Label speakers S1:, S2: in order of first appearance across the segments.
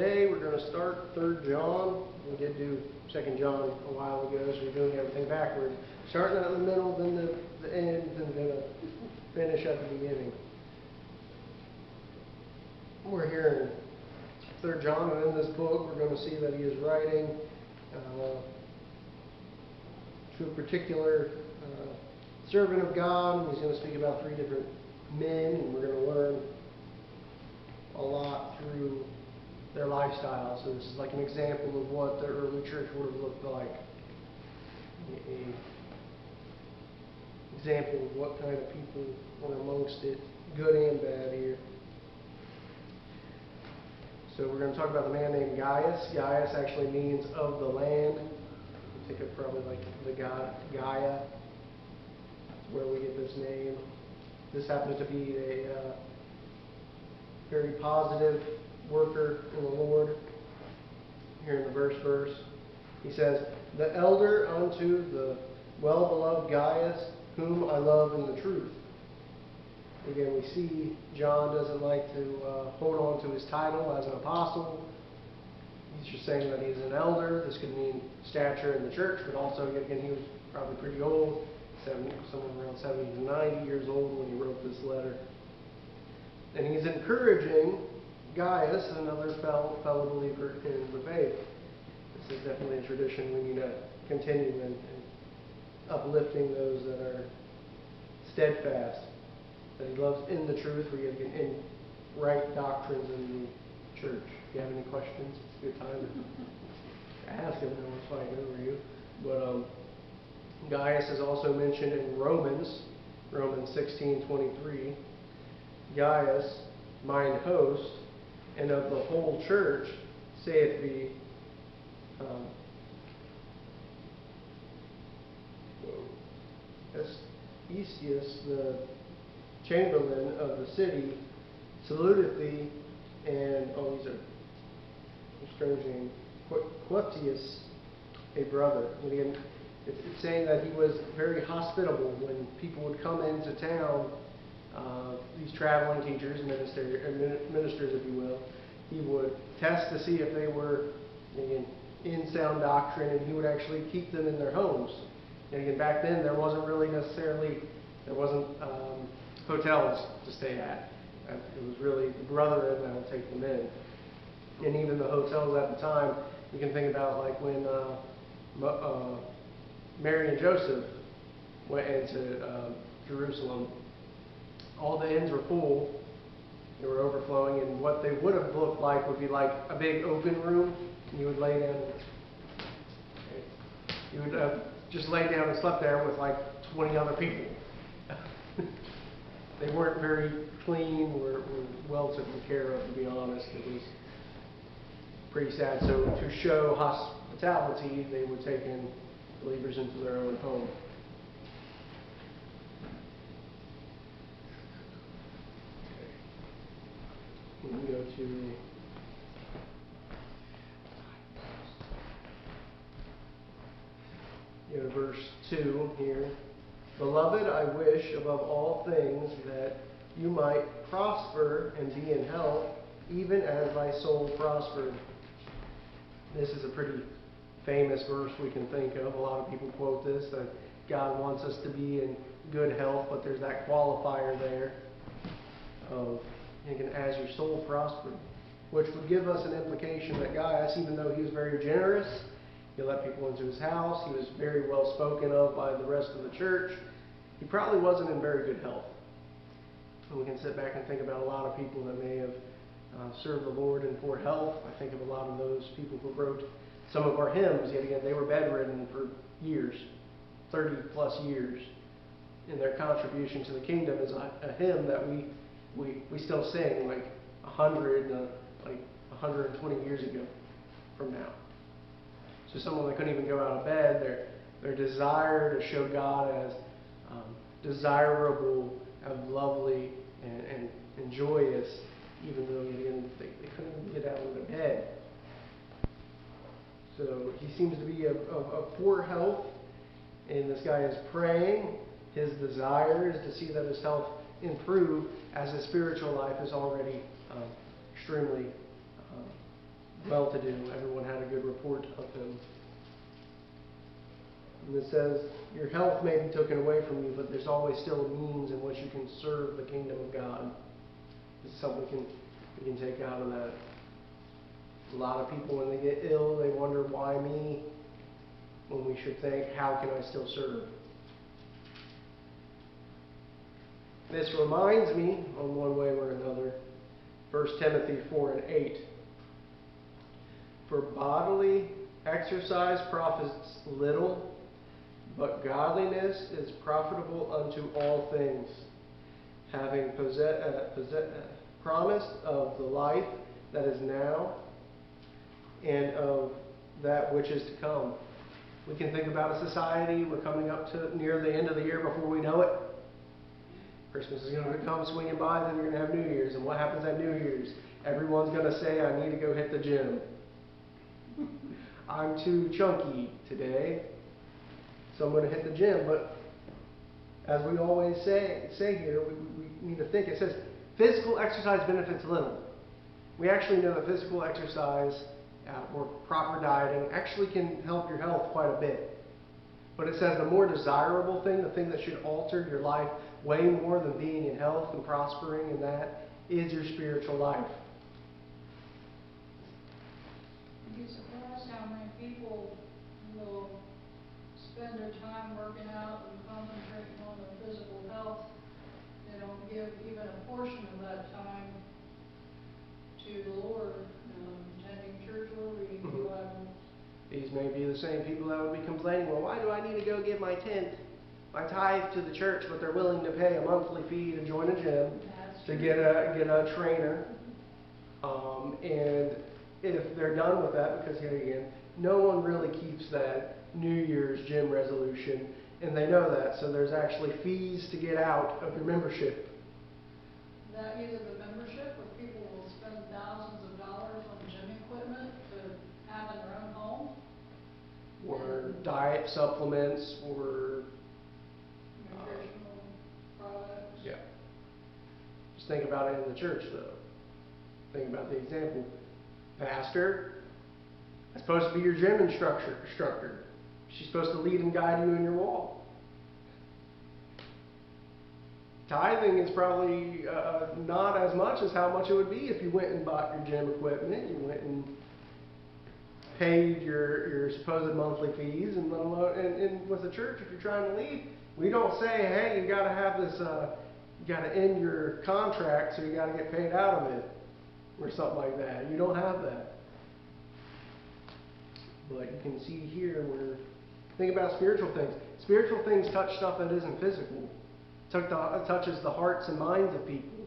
S1: Today we're going to start 3rd John. We did do 2nd John a while ago, so we're doing everything backward. Starting out in the middle, then the end, and then finish at the beginning. We're here in 3rd John, and in this book we're going to see that he is writing to a particular servant of God. He's going to speak about 3 different men, and we're going to learn a lot through their lifestyle. So this is like an example of what the early church would have looked like. An example of what kind of people were amongst it, good and bad here. So we're going to talk about the man named Gaius. Gaius actually means of the land. You think of probably like the god Gaia. That's where we get this name. This happens to be a very positive worker in the Lord. Here in the verse, he says, "The elder unto the well-beloved Gaius, whom I love in the truth." Again, we see John doesn't like to hold on to his title as an apostle. He's just saying that he's an elder. This could mean stature in the church, but also, again, he was probably pretty old, somewhere around 70 to 90 years old when he wrote this letter. And he's encouraging Gaius, another fellow believer in the faith. This is definitely a tradition we need to continue in uplifting those that are steadfast, that he loves in the truth, we get in right doctrines in the church. If you have any questions, it's a good time to ask him. No one's fighting over you. But Gaius is also mentioned in Romans 16:23. Gaius, mine host, and of the whole church, saith thee, Eusebius, the chamberlain of the city, saluteth thee, and, these are strange names, Queptius, a brother. And again, it's saying that he was very hospitable when people would come into town. These traveling teachers, ministers, if you will, he would test to see if they were, again, in sound doctrine, and he would actually keep them in their homes. And again, back then there wasn't hotels to stay at. It was really the brethren that would take them in. And even the hotels at the time, you can think about like when Mary and Joseph went into Jerusalem. All the inns were full, they were overflowing, and what they would have looked like would be like a big open room, and you would lay down. You would just lay down and slept there with like 20 other people. They weren't very clean, were well taken care of, to be honest. It was pretty sad. So to show hospitality, they would take in believers into their own home. We go to verse 2 here. "Beloved, I wish above all things that you might prosper and be in health, even as thy soul prospered." This is a pretty famous verse we can think of. A lot of people quote this, that God wants us to be in good health, but there's that qualifier there of, as your soul prospered, which would give us an implication that Gaius, even though he was very generous, he let people into his house, he was very well spoken of by the rest of the church, he probably wasn't in very good health. And we can sit back and think about a lot of people that may have served the Lord in poor health. I think of a lot of those people who wrote some of our hymns. Yet again, they were bedridden for years, 30 plus years. And their contribution to the kingdom is a hymn that we still sing like 120 years ago from now. So someone that couldn't even go out of bed, their desire to show God as desirable, as lovely, and joyous, even though they couldn't even get out of their bed. So he seems to be of poor health, and this guy is praying. His desire is to see that his health improve, as his spiritual life is already extremely well-to-do. Everyone had a good report of him. And it says, your health may be taken away from you, but there's always still a means in which you can serve the kingdom of God. This is something we can take out of that. A lot of people, when they get ill, they wonder, why me? When we should think, how can I still serve? This reminds me, on one way or another, 1 Timothy 4:8. For bodily exercise profits little, but godliness is profitable unto all things, having promise of the life that is now and of that which is to come. We can think about a society, we're coming up to near the end of the year before we know it. Christmas is going to come swinging by, then you're going to have New Year's. And what happens at New Year's? Everyone's going to say, I need to go hit the gym. I'm too chunky today, so I'm going to hit the gym. But as we always say here, we need to think. It says, physical exercise benefits little. We actually know that physical exercise or proper dieting actually can help your health quite a bit. But it says the more desirable thing, the thing that should alter your life way more than being in health and prospering in that, is your spiritual life.
S2: You'd be surprised how many people will spend their time working out and concentrating on their physical health. They don't give even a portion of that time to the Lord, attending church or reading the Bible.
S1: These may be the same people that would be complaining, well, why do I need to go give my tithe to the church, but they're willing to pay a monthly fee to join a gym, to get a trainer. And if they're done with that, because here again, no one really keeps that New Year's gym resolution, and they know that, so there's actually fees to get out of your membership.
S2: That either the membership, or people will spend thousands of dollars on gym equipment to have in their own home.
S1: Or diet supplements, or
S2: nutritional products.
S1: yeah. Just think about it in the church, though. Think about the example. Pastor is supposed to be your gym instructor. She's supposed to lead and guide you in your walk. Tithing is probably not as much as how much it would be if you went and bought your gym equipment, you went and paid your supposed monthly fees, and with the church, if you're trying to lead, we don't say, hey, you got to have this, you got to end your contract, so you got to get paid out of it, or something like that. You don't have that. But you can see here where, think about spiritual things. Spiritual things touch stuff that isn't physical. It touches the hearts and minds of people.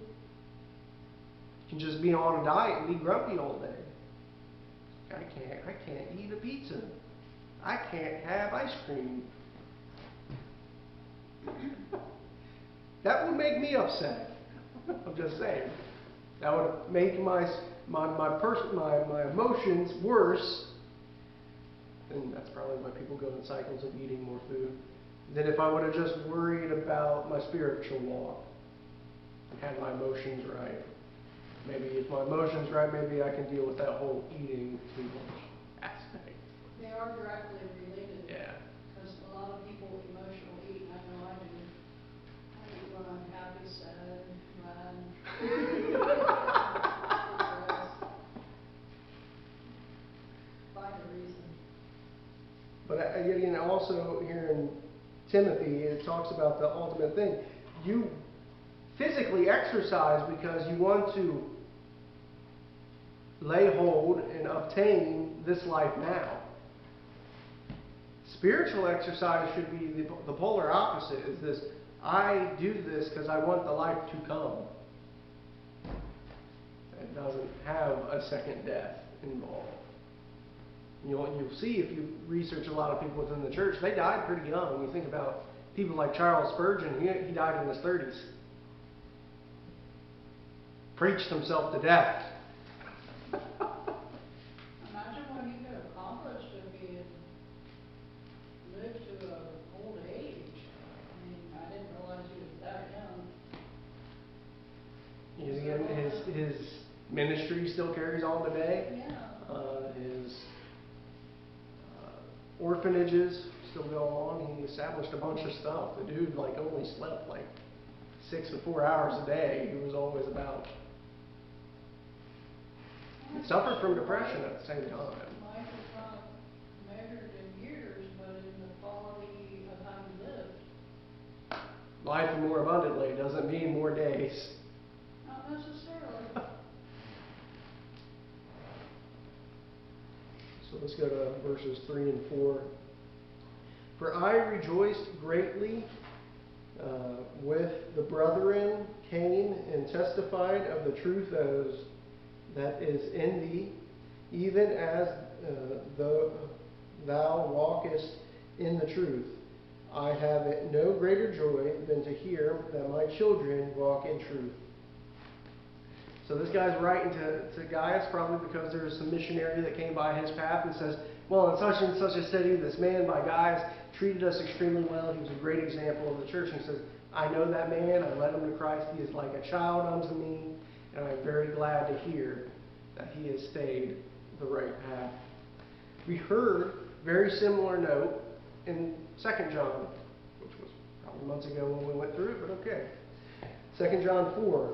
S1: You can just be on a diet and be grumpy all day. I can't eat a pizza. I can't have ice cream. That would make me upset. I'm just saying. That would make my emotions worse. And that's probably why people go in cycles of eating more food than if I would have just worried about my spiritual walk and had my emotions right. Maybe if my emotions right, maybe I can deal with that whole eating too much aspect.
S2: They are directly related.
S1: Yeah.
S2: Because a lot of people emotional eat. I know I do. I eat when I'm happy, sad, mad. Find a reason.
S1: But again, also here in Timothy, it talks about the ultimate thing. You physically exercise because you want to lay hold and obtain this life now. Spiritual exercise should be the polar opposite. Is this, I do this because I want the life to come. It doesn't have a second death involved. You'll see if you research a lot of people within the church, they died pretty young. When you think about people like Charles Spurgeon, he died in his 30s. Preached himself to death.
S2: Imagine what he could accomplish if he had lived to an old age. I mean, I didn't realize he was that young.
S1: His ministry still carries on today.
S2: Yeah.
S1: his orphanages still go on. He established a bunch of stuff. The dude like only slept like 6 to 4 hours a day. He was always about. He suffered from depression at the same time.
S2: Life is not measured in years, but in the quality of how you lived.
S1: Life more abundantly doesn't mean more days.
S2: Not necessarily.
S1: So let's go to verses 3 and 4. For I rejoiced greatly with the brethren came and testified of the truth that is in thee, even as thou walkest in the truth. I have no greater joy than to hear that my children walk in truth. So this guy's writing to Gaius probably because there's some missionary that came by his path and says, well, in such and such a city, this man by Gaius treated us extremely well. He was a great example of the church. And he says, I know that man. I led him to Christ. He is like a child unto me. And I'm very glad to hear that he has stayed the right path. We heard very similar note in 2 John, which was probably months ago when we went through it, but okay. 2 John 4.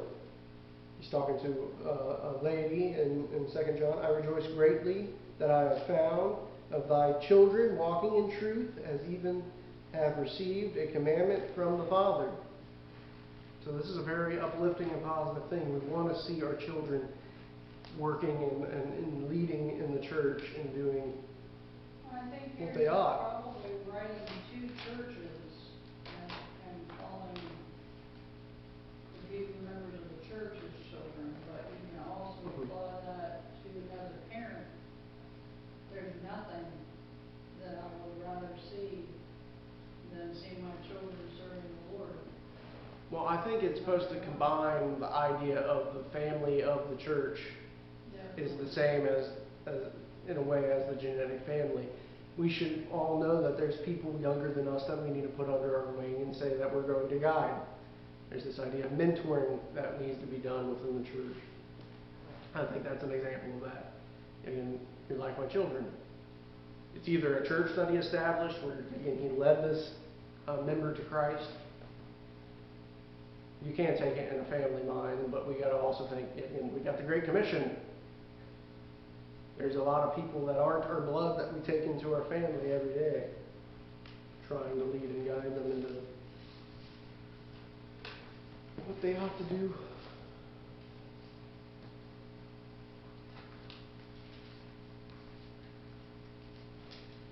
S1: He's talking to a lady in 2 John. I rejoice greatly that I have found of thy children walking in truth, as even have received a commandment from the Father. So this is a very uplifting and positive thing. We want to see our children working and leading in the church and doing
S2: I think
S1: what
S2: you're
S1: they ought.
S2: probably writing to churches and calling the people members of the church as children, but you can also apply that to as a parent. There's nothing that I would rather see than see my children serving the Lord.
S1: Well, I think it's supposed to combine the idea of the family of the church is the same as in a way as the genetic family. We should all know that there's people younger than us that we need to put under our wing and say that we're going to guide. There's this idea of mentoring that needs to be done within the church. I think that's an example of that. And you're like my children. It's either a church that he established where again, he led this member to Christ. You can't take it in a family mind, but we got to also think, again, we got the Great Commission. There's a lot of people that aren't our blood that we take into our family every day, trying to lead and guide them into what they ought to do.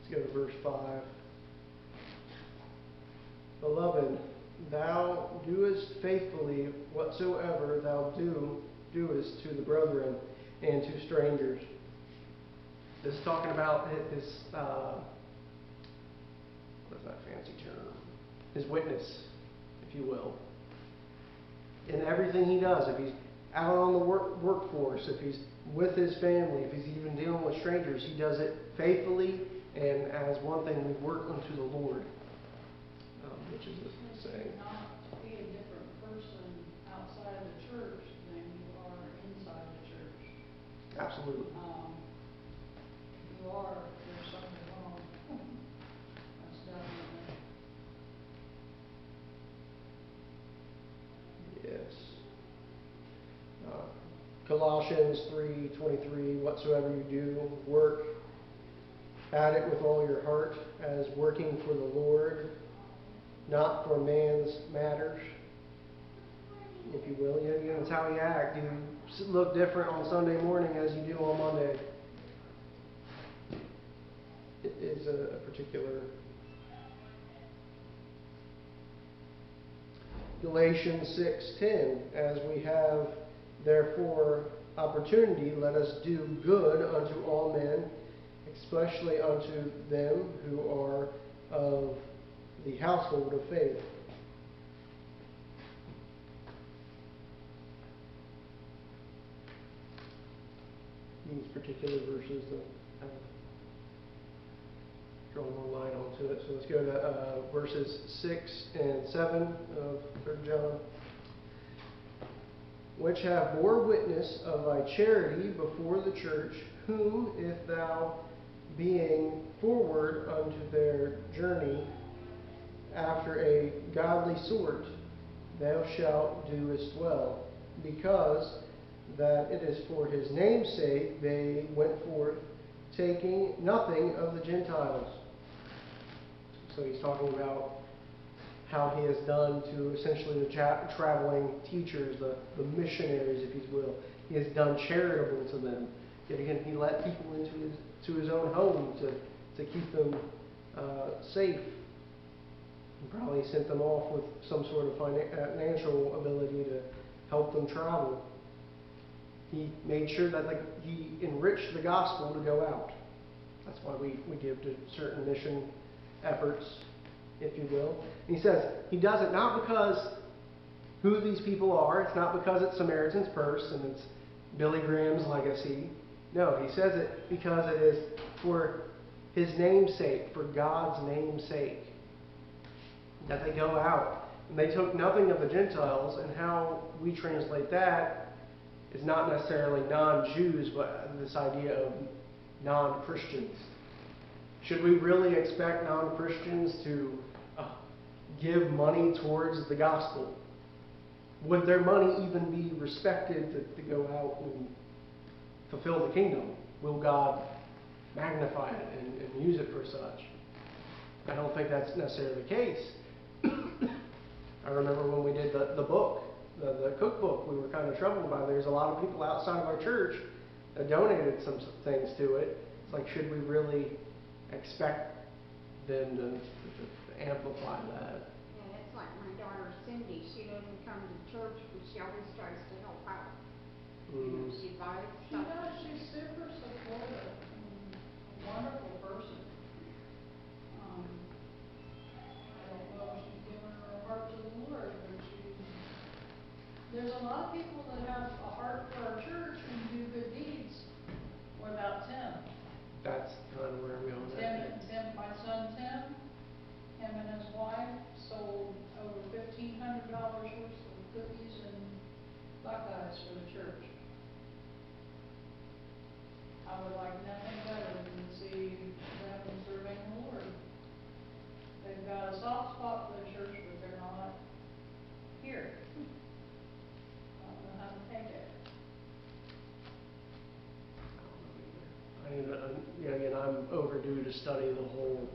S1: Let's go to verse 5. Beloved, thou doest faithfully whatsoever thou doest to the brethren and to strangers. This is talking about his, what's that fancy term? His witness, if you will. In everything he does, if he's out on the workforce, if he's with his family, if he's even dealing with strangers, he does it faithfully and as one thing, we work unto the Lord, which is the saying.
S2: Not be a different person outside of the church than you are inside the church.
S1: Absolutely.
S2: You are, there's something wrong. That's definitely.
S1: Yes. Colossians 3:23, whatsoever you do, work at it with all your heart, as working for the Lord, not for man's matters, if you will. You know, it's how you act. You look different on Sunday morning as you do on Monday. It is a particular. Galatians 6:10, as we have therefore opportunity, let us do good unto all men, especially unto them who are of the household of faith. These particular verses that draw more light onto it. So let's go to verses 6 and 7 of 3 John. which have bore witness of thy charity before the church, whom if thou, being forward unto their journey after a godly sort, thou shalt doest well, because that it is for his name's sake they went forth, taking nothing of the Gentiles. So he's talking about how he has done to essentially the traveling teachers, the missionaries, if you will. He has done charitable to them. Yet again, he let people into his own home to keep them safe. He probably sent them off with some sort of financial ability to help them travel. He made sure that he enriched the gospel to go out. That's why we give to certain mission efforts, if you will. And he says he does it not because who these people are. It's not because it's Samaritan's Purse and it's Billy Graham's legacy. No, he says it because it is for his name's sake, for God's name's sake, that they go out. And they took nothing of the Gentiles, and how we translate that is not necessarily non-Jews, but this idea of non-Christians. Should we really expect non-Christians to give money towards the gospel? Would their money even be respected to go out and fulfill the kingdom? Will God magnify it and use it for such? I don't think that's necessarily the case. I remember when we did the book, the cookbook, we were kind of troubled by it. There's a lot of people outside of our church that donated some things to it. It's like, should we really expect them to amplify that?
S3: Yeah, that's like my daughter Cindy. She doesn't come to church, but she always tries to help out.
S1: Mm.
S3: She buys
S2: She
S3: stuff.
S2: does, she's super supportive, a wonderful person. I don't know if she's given her heart to the Lord, but there's a lot of people that have a heart for our church and do good deeds. What about Tim?
S1: That's kind of where we are at.
S2: Tim, my son Tim, him and his wife sold over $1,500 worth of cookies and Buckeyes for the church. I would like nothing better than to see them serving the Lord. They've got a soft spot for the church, but they're not here. I don't know how to take it.
S1: Again, I'm overdue to study the whole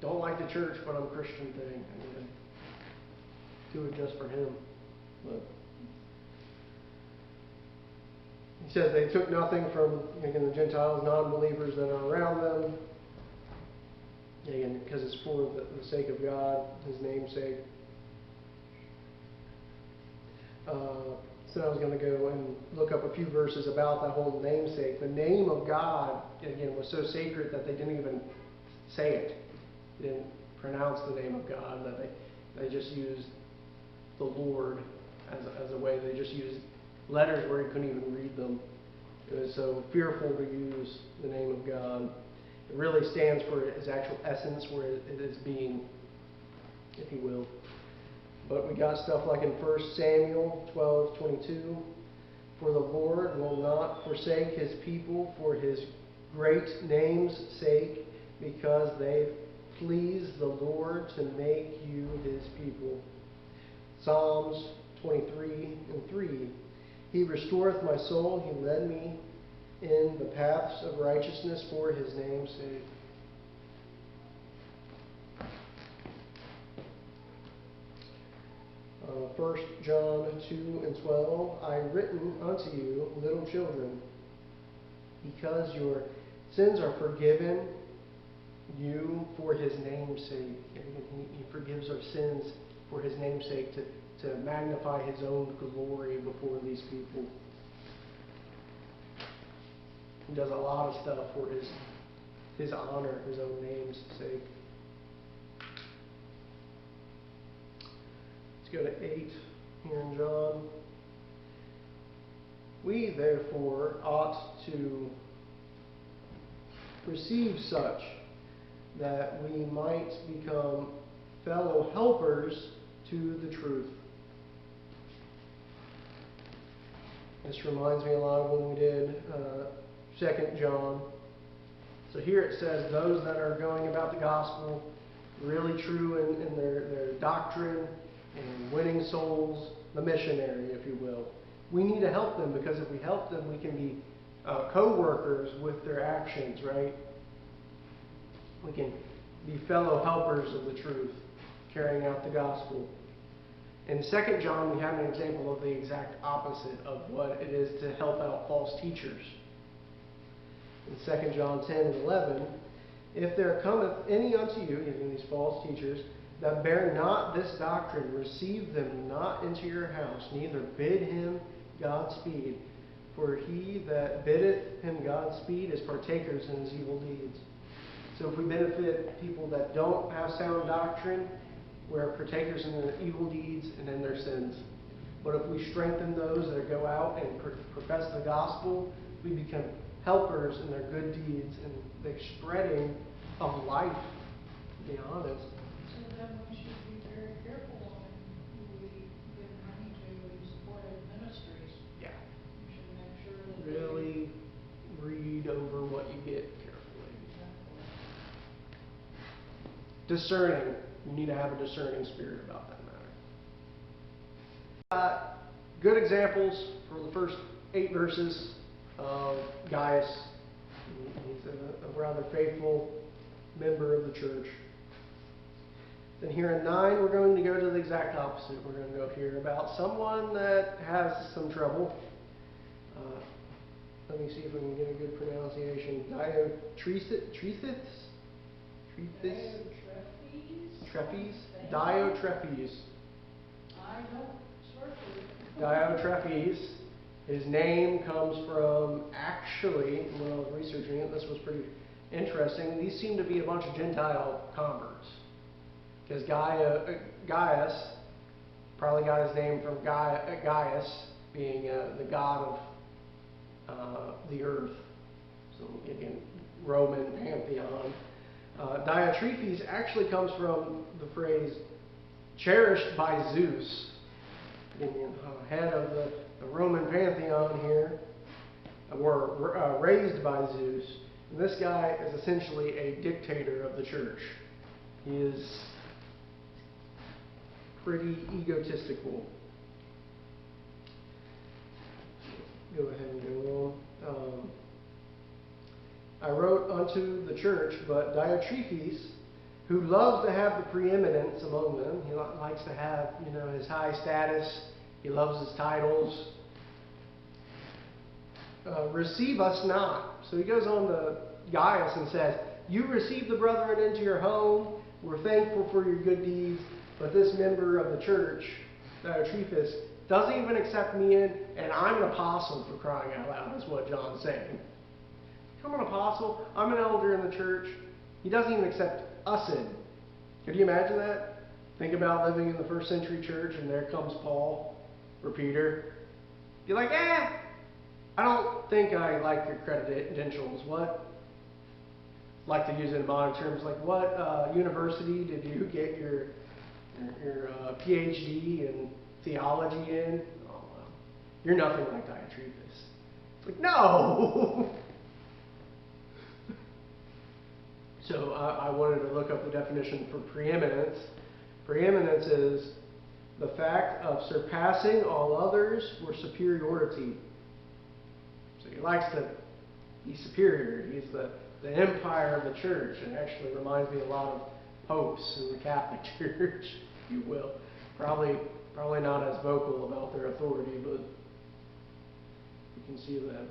S1: don't like the church, but I'm Christian thing. I need to do it just for him. But he says they took nothing from, again, the Gentiles, non-believers that are around them. Again, because it's for the sake of God, his name's sake. So I was going to go and look up a few verses about that whole namesake. The name of God, again, was so sacred that they didn't even say it. They didn't pronounce the name of God. That they just used the Lord as a way. They just used letters where you couldn't even read them. It was so fearful to use the name of God. It really stands for its actual essence, where it is being, if you will. But we got stuff like in 1 Samuel 12:22, for the Lord will not forsake his people for his great name's sake, because they please the Lord to make you his people. Psalms 23:3, he restoreth my soul, he led me in the paths of righteousness for his name's sake. 1 John 2:12, I written unto you, little children, because your sins are forgiven you for his name's sake. He forgives our sins for his name's sake, to magnify his own glory before these people. He does a lot of stuff for his honor, his own name's sake. Let's go to 8 here in John. We therefore ought to receive such, that we might become fellow helpers to the truth. This reminds me a lot of when we did 2 John. So here it says, those that are going about the gospel, really true in their doctrine and winning souls, the missionary, if you will. We need to help them, because if we help them, we can be co-workers with their actions, right? We can be fellow helpers of the truth, carrying out the gospel. In 2 John, we have an example of the exact opposite of what it is to help out false teachers. In 2 John 10 and 11, if there cometh any unto you, even these false teachers, that bear not this doctrine, receive them not into your house, neither bid him Godspeed. For he that biddeth him Godspeed is partakers in his evil deeds. So if we benefit people that don't have sound doctrine, we're partakers in their evil deeds and in their sins. But if we strengthen those that go out and profess the gospel, we become helpers in their good deeds and the spreading of life, to be honest.
S2: So then we should be very careful on who we give money to in supportive ministries.
S1: Yeah.
S2: We should make sure that
S1: Really read over what you get carefully. Discerning. You need to have a discerning spirit about that matter. Good examples for the first 8 verses of Gaius. He's a rather faithful member of the church. Then here in 9, we're going to go to the exact opposite. We're going to go here about someone that has some trouble. Let me see if we can get a good pronunciation. Diotrephes? Diotrephes.
S2: I know, certainly.
S1: Diotrephes. His name comes from, actually, when I was researching it, this was pretty interesting. These seem to be a bunch of Gentile converts. Because Gaius probably got his name from Gaius being the god of the earth. So again, Roman pantheon. Diotrephes actually comes from the phrase cherished by Zeus, being head of the Roman pantheon here, were raised by Zeus. And this guy is essentially a dictator of the church. He is pretty egotistical. Go ahead and go on. I wrote unto the church, but Diotrephes, who loves to have the preeminence among them, he likes to have, his high status, he loves his titles, receive us not. So he goes on to Gaius and says, you receive the brethren into your home, we're thankful for your good deeds, but this member of the church, Diotrephes, doesn't even accept me in, and I'm an apostle, for crying out loud, is what John's saying. I'm an apostle, I'm an elder in the church. He doesn't even accept us in. Could you imagine that? Think about living in the first century church, and there comes Paul or Peter. You're like, I don't think I like your credentials. What? Like to use it in modern terms, like what university did you get your PhD in theology in? Oh, well, you're nothing like Diotrephes. It's like, no! So I wanted to look up the definition for preeminence. Preeminence is the fact of surpassing all others or superiority. So he likes to be superior. He's the empire of the church. It actually reminds me a lot of popes in the Catholic Church, if you will. Probably not as vocal about their authority, but you can see that.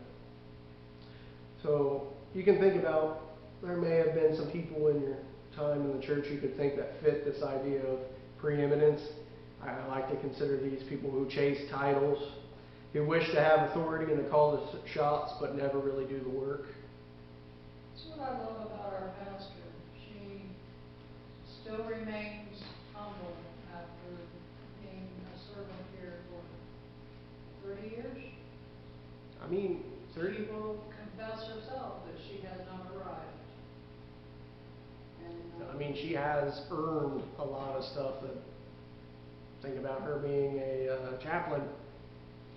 S1: So you can think about, there may have been some people in your time in the church you could think that fit this idea of preeminence. I like to consider these people who chase titles, who wish to have authority and to call the shots, but never really do the work.
S2: That's what I love about our pastor. She still remains humble after being a servant here for 30 years.
S1: I mean, 30.
S2: She will confess herself that she has not arrived. And,
S1: I mean, she has earned a lot of stuff. Think about her being a chaplain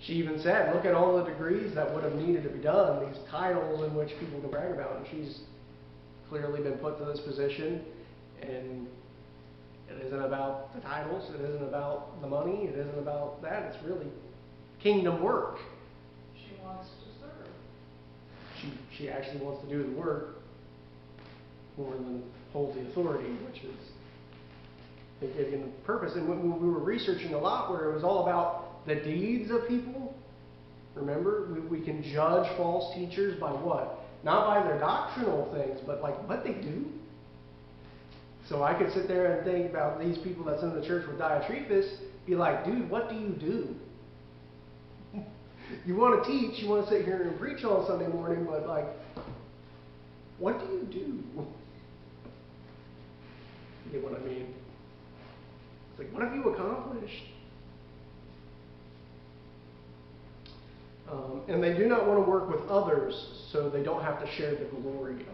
S1: She even said, look at all the degrees that would have needed to be done, these titles in which people can brag about. And she's clearly been put to this position, and it isn't about the titles, it isn't about the money, it isn't about that. It's really kingdom work.
S2: She wants to serve.
S1: She actually wants to do the work more than hold the authority, which is the given purpose. And when we were researching a lot where it was all about the deeds of people, remember, we can judge false teachers by what? Not by their doctrinal things, but like what they do. So I could sit there and think about these people that's in the church with Diotrephes, be like, dude, what do you do? You want to teach, you want to sit here and preach on Sunday morning, but like, what do you do? You get what I mean? It's like, what have you accomplished? And they do not want to work with others, so they don't have to share the glory of it.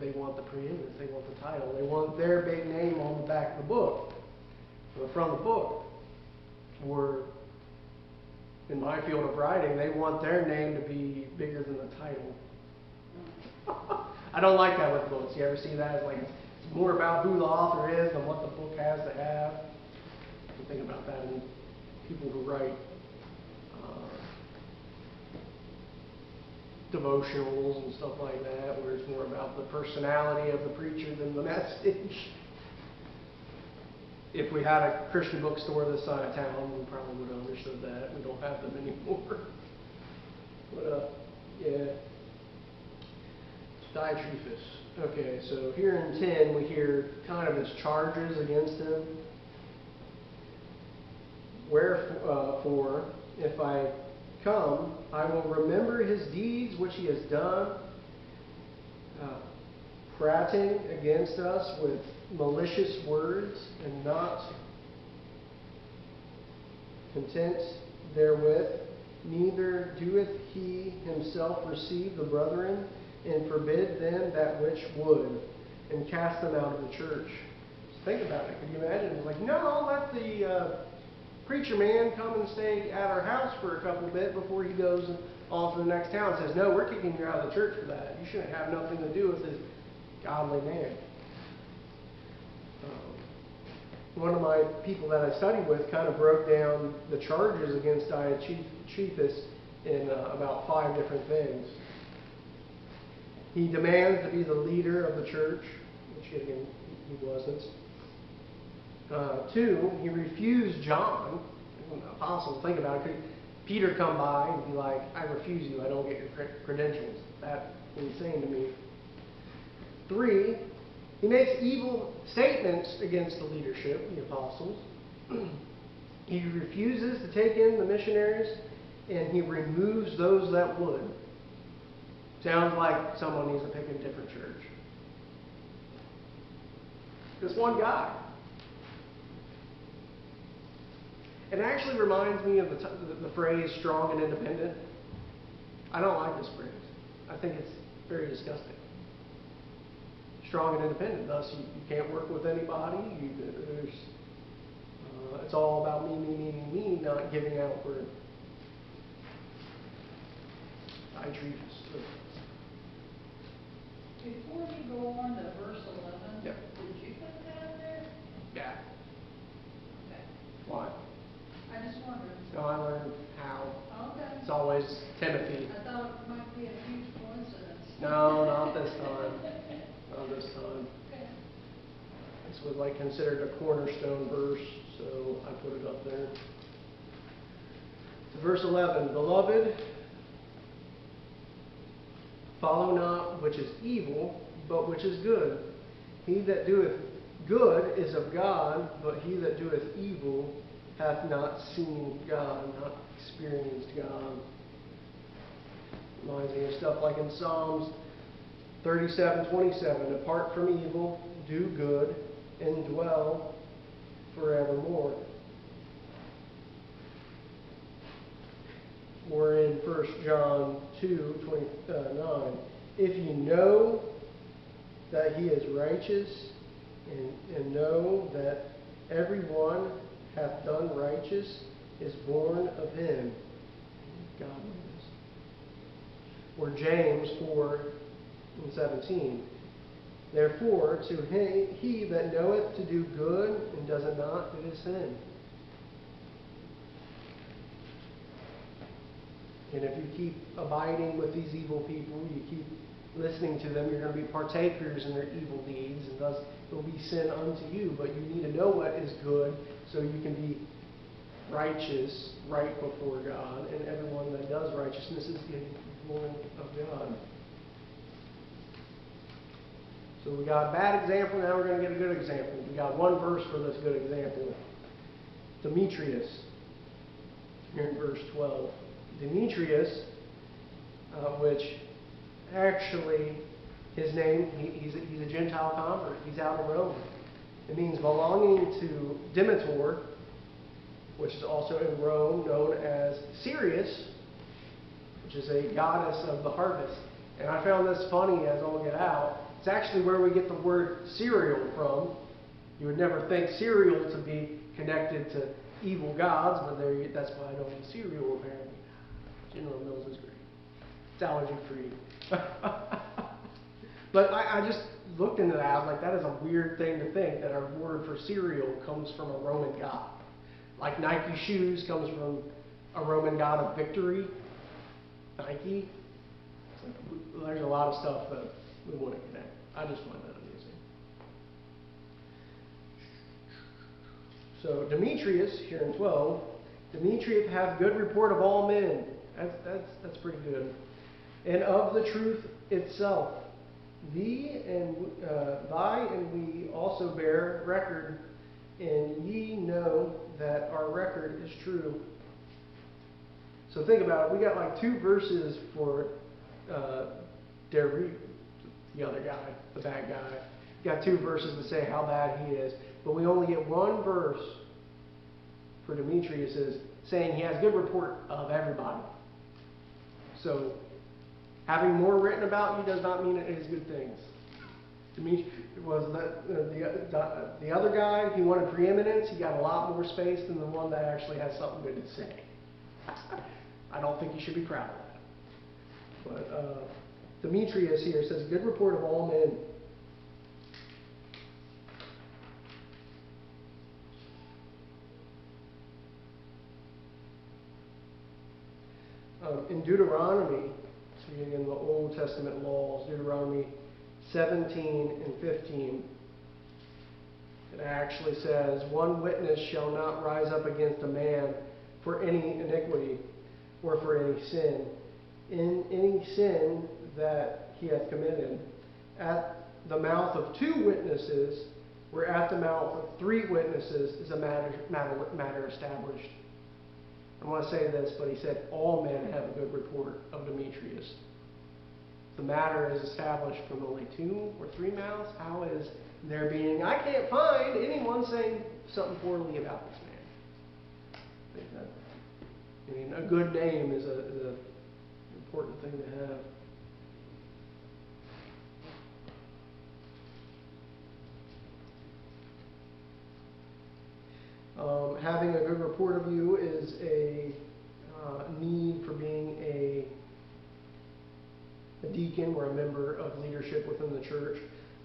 S1: They want the preeminence, they want the title, they want their big name on the back of the book, or from the book. Or in my field of writing, they want their name to be bigger than the title. I don't like that with books. You ever see that? It's like it's more about who the author is than what the book has to have. You think about that in people who write devotionals and stuff like that, where it's more about the personality of the preacher than the message. If we had a Christian bookstore this side of town, we probably would have understood that. We don't have them anymore. But, yeah. Diotrephes. Okay, so here in 10, we hear kind of his charges against him. Wherefore, if I come, I will remember his deeds which he has done, prating against us with malicious words, and not content therewith, neither doeth he himself receive the brethren, and forbid them that which would, and cast them out of the church. Just think about it. Can you imagine? It's like, no, let the preacher man come and stay at our house for a couple of bit before he goes off to the next town. Says, no, we're kicking you out of the church for that. You shouldn't have nothing to do with this godly man. One of my people that I studied with kind of broke down the charges against Diotrephes in about 5 different things. He demands to be the leader of the church, which again, he wasn't. 2, he refused John, an apostle. Think about it. Could Peter come by and be like, I refuse you, I don't get your credentials? That's insane to me. 3, he makes evil statements against the leadership, the apostles. He refuses to take in the missionaries, and he removes those that would. Sounds like someone needs to pick a different church. This one guy. It actually reminds me of the phrase strong and independent. I don't like this phrase. I think it's very disgusting. Strong and independent. Thus, you can't work with anybody. It's all about me, not giving out for Diotrephes.
S2: Before we go on to verse 11,
S1: Yep.
S2: did you put that in there?
S1: Yeah.
S2: Okay.
S1: Why?
S2: I just wondered.
S1: No, I learned how.
S2: Okay.
S1: It's always Timothy.
S2: I thought it might be a huge coincidence.
S1: No, not this time. Not this time.
S2: Okay.
S1: This was like considered a cornerstone verse, so I put it up there. To verse 11, Beloved, follow not which is evil, but which is good. He that doeth good is of God, but he that doeth evil hath not seen God, not experienced God. Reminds me of stuff like in Psalms 37:27, Depart from evil, do good, and dwell forevermore. Or in 1 John 2:29, if ye know that he is righteous, and know that every one hath done righteous is born of him. Godliness. Or James 4:17. Therefore, to he that knoweth to do good and does it not, it is sin. And if you keep abiding with these evil people, you keep listening to them, you're going to be partakers in their evil deeds, and thus it will be sin unto you. But you need to know what is good so you can be righteous, right before God, and everyone that does righteousness is getting the glory of God. So we got a bad example, now we're going to get a good example. We got one verse for this good example. Demetrius, here in verse 12. Demetrius, which actually, his name, he's a Gentile convert. He's out of Rome. It means belonging to Demeter, which is also in Rome known as Ceres, which is a goddess of the harvest. And I found this funny as all get out. It's actually where we get the word cereal from. You would never think cereal to be connected to evil gods, but that's why I don't eat cereal apparently. General Mills is great. It's allergy free. But I just looked into that. I was like, that is a weird thing to think, that our word for cereal comes from a Roman god. Like Nike shoes comes from a Roman god of victory. Nike. There's a lot of stuff that we want to connect. I just find that amusing. So Demetrius, here in 12, Demetrius hath good report of all men. That's pretty good. And of the truth itself. Thy and we also bear record, and ye know that our record is true. So think about it. We got like 2 verses for Derek, the other guy, the bad guy. We got 2 verses to say how bad he is, but we only get 1 verse for Demetrius is saying he has good report of everybody. So having more written about you does not mean it is good things. Demetrius was the other guy. He wanted preeminence. He got a lot more space than the one that actually has something good to say. I don't think you should be proud of that. But Demetrius here says, good report of all men. In Deuteronomy, so you're in the Old Testament laws, Deuteronomy 17 and 15, it actually says, one witness shall not rise up against a man for any iniquity or for any sin. In any sin that he hath committed, at the mouth of 2 witnesses, or at the mouth of 3 witnesses, is a matter established. I want to say this, but he said, all men have a good report of Demetrius. The matter is established from only 2 or 3 mouths. How is there being, I can't find anyone saying something poorly about this man? I mean, a good name is an important thing to have. Having a good report of you is a need for being a deacon or a member of leadership within the church.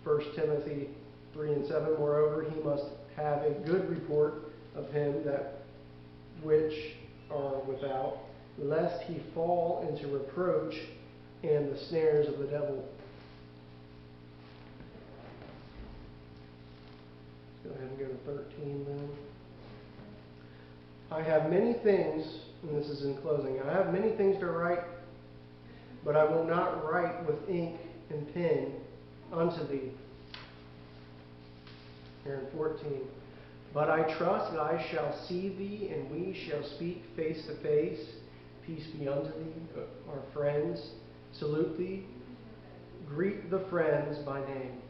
S1: 1 Timothy 3 and 7, moreover, he must have a good report of him that which are without, lest he fall into reproach and the snares of the devil. Let's go ahead and go to 13 then. I have many things, and this is in closing, I have many things to write, but I will not write with ink and pen unto thee. Here in 14. But I trust that I shall see thee, and we shall speak face to face. Peace be unto thee, our friends. Salute thee. Greet the friends by name.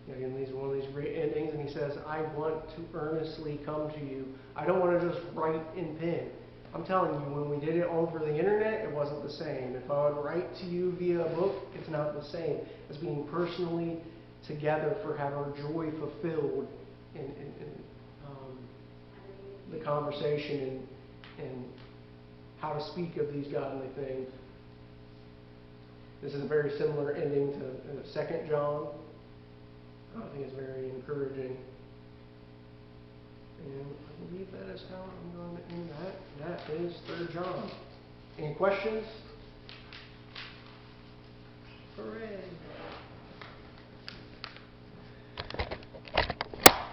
S1: Again, these are one of these great endings, and he says, I want to earnestly come to you. I don't want to just write in pen. I'm telling you, when we did it over the internet, it wasn't the same. If I would write to you via a book, it's not the same as being personally together for having our joy fulfilled and conversation and how to speak of these godly things. This is a very similar ending to 2 John. I think it's very encouraging. And I believe that is how I'm going to end that. That is 3 John. Any questions? Hooray.